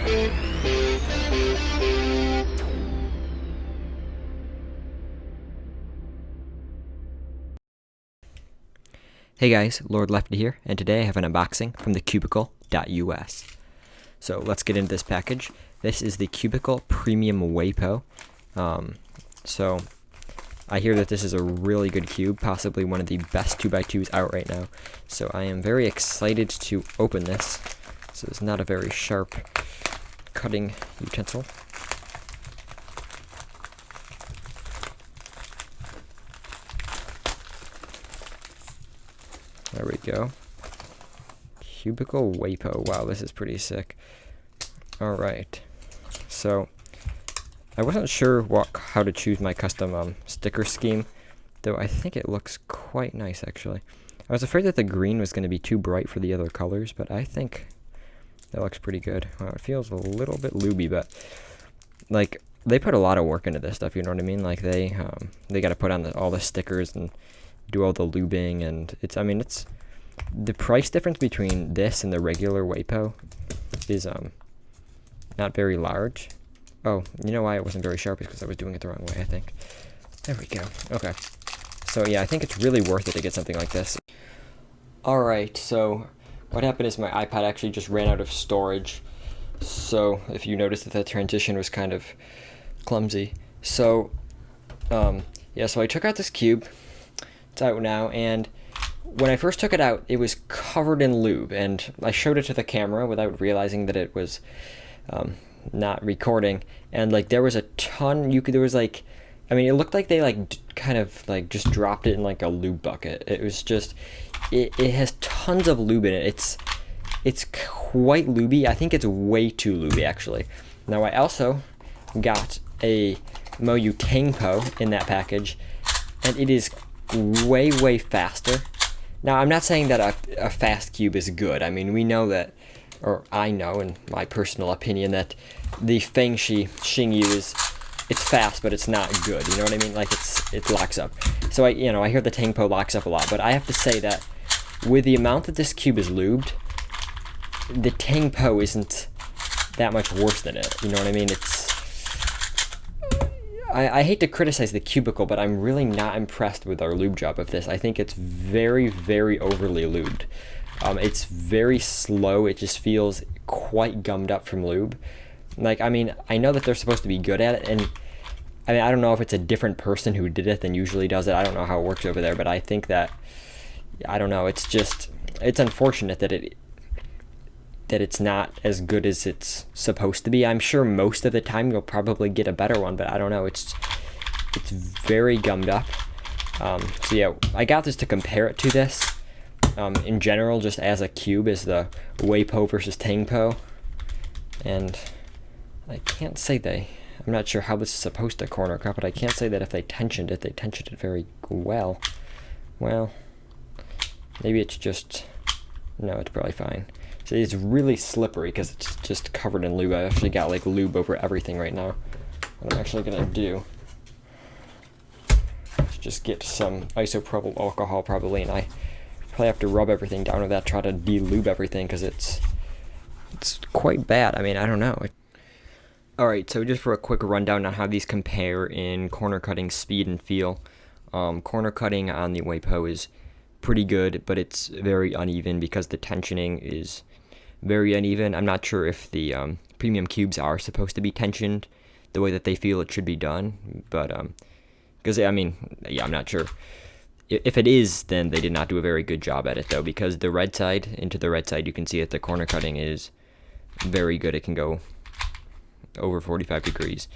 Hey guys, Lord Lefty here, and today I have an unboxing from the Cubicle.us. So let's get into this package. This is the Cubicle Premium WeiPo. So I hear that this is a really good cube, possibly one of the best 2x2s out right now. So I am very excited to open this. So it's not a very sharp cutting utensil. There we go. Cubicle WeiPo. Wow, this is pretty sick. Alright. So, I wasn't sure how to choose my custom sticker scheme, though I think it looks quite nice, actually. I was afraid that the green was going to be too bright for the other colors, but I think that looks pretty good. Wow, it feels a little bit looby, but, like, they put a lot of work into this stuff, you know what I mean? Like, they got to put on all the stickers and do all the lubing, and it's the price difference between this and the regular WeiPo is not very large. Oh, you know why it wasn't very sharp is because I was doing it the wrong way, I think. There we go. Okay. So yeah, I think it's really worth it to get something like this. Alright, so what happened is my iPad actually just ran out of storage. So if you noticed that the transition was kind of clumsy. So yeah, so I took out this cube. It's out now, and when I first took it out, it was covered in lube, and I showed it to the camera without realizing that it was not recording, and like there was a ton. There was like, I mean, it looked like they kind of just dropped it in like a lube bucket. It was just, it has tons of lube in it. It's quite lubey. I think it's way too lubey actually. Now I also got a MoYu WeiPo in that package, and it is way faster. Now I'm not saying that a fast cube is good. I mean, we know that, or I know in my personal opinion, that the Fengshi Xingyu it's fast, but it's not good. You know what I mean? Like it locks up. So I hear the WeiPo locks up a lot, but I have to say that with the amount that this cube is lubed, the WeiPo isn't that much worse than it. You know what I mean? I hate to criticize the Cubicle, but I'm really not impressed with our lube job of this. I think it's very overly lubed. It's very slow. It just feels quite gummed up from lube. Like, I mean, I know that they're supposed to be good at it, and I mean, I don't know if it's a different person who did it than usually does it. I don't know how it works over there, but I think that, I don't know, it's unfortunate that it's not as good as it's supposed to be. I'm sure most of the time you'll probably get a better one, but I don't know. It's very gummed up. So yeah, I got this to compare it to this. In general, just as a cube, is the WeiPo versus WeiPo, and I can't say I'm not sure how this is supposed to corner cut, but I can't say that if they tensioned it very well. Well, maybe it's just, no, it's probably fine. So it's really slippery because it's just covered in lube. I actually got like lube over everything right now. What I'm actually gonna do is just get some isopropyl alcohol probably, and I probably have to rub everything down with that, try to de-lube everything, because it's quite bad. I mean, I don't know. Alright, so just for a quick rundown on how these compare in corner cutting speed and feel. Corner cutting on the WeiPo is pretty good, but it's very uneven because the tensioning is very uneven. I'm not sure if the premium cubes are supposed to be tensioned the way that they feel it should be done, but because I mean, yeah, I'm not sure. If it is, then they did not do a very good job at it, though, because the red side, you can see that the corner cutting is very good. It can go over 45 degrees,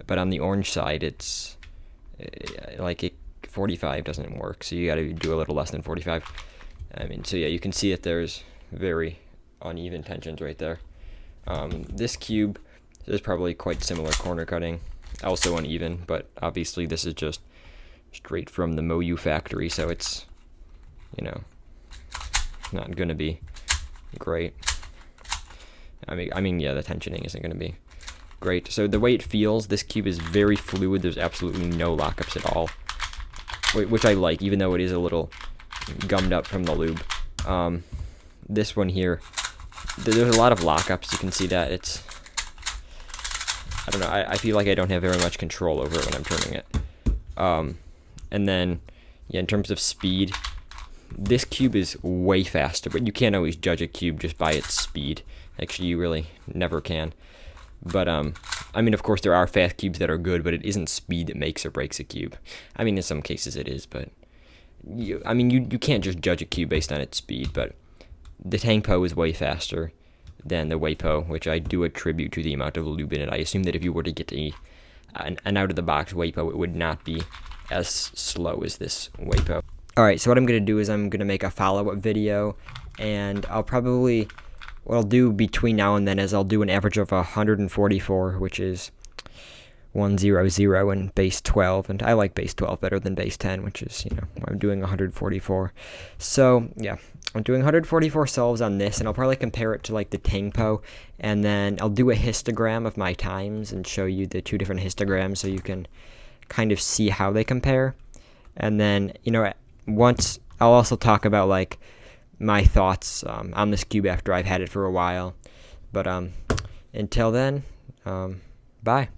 but on the orange side, it's like 45 doesn't work, so you got to do a little less than 45. I mean, so yeah, you can see that there's very uneven tensions right there. This cube is probably quite similar corner cutting, also uneven, but obviously this is just straight from the MoYu factory, so it's, not gonna be great. I mean, yeah, the tensioning isn't gonna be great. So the way it feels, this cube is very fluid. There's absolutely no lockups at all, which I like, even though it is a little gummed up from the lube. This one here, there's a lot of lockups. You can see that it's I don't know, I feel like I don't have very much control over it when I'm turning it. And then, yeah, in terms of speed, this cube is way faster, but you can't always judge a cube just by its speed. Actually, you really never can. But, I mean, of course, there are fast cubes that are good, but it isn't speed that makes or breaks a cube. I mean, in some cases it is, but, you can't just judge a cube based on its speed, but the Tangpo is way faster than the WeiPo, which I do attribute to the amount of lube in it. I assume that if you were to get an out-of-the-box WeiPo, it would not be as slow as this WeiPo. Alright, so what I'm going to do is I'm going to make a follow-up video, and I'll probably, what I'll do between now and then is I'll do an average of 144, which is 100 and base 12, and I like base 12 better than base 10, which is, I'm doing 144. So, yeah, I'm doing 144 solves on this, and I'll probably compare it to, like, the Tangpo, and then I'll do a histogram of my times and show you the two different histograms so you can kind of see how they compare. And then, once I'll also talk about, like, my thoughts on this cube after I've had it for a while. But until then, bye.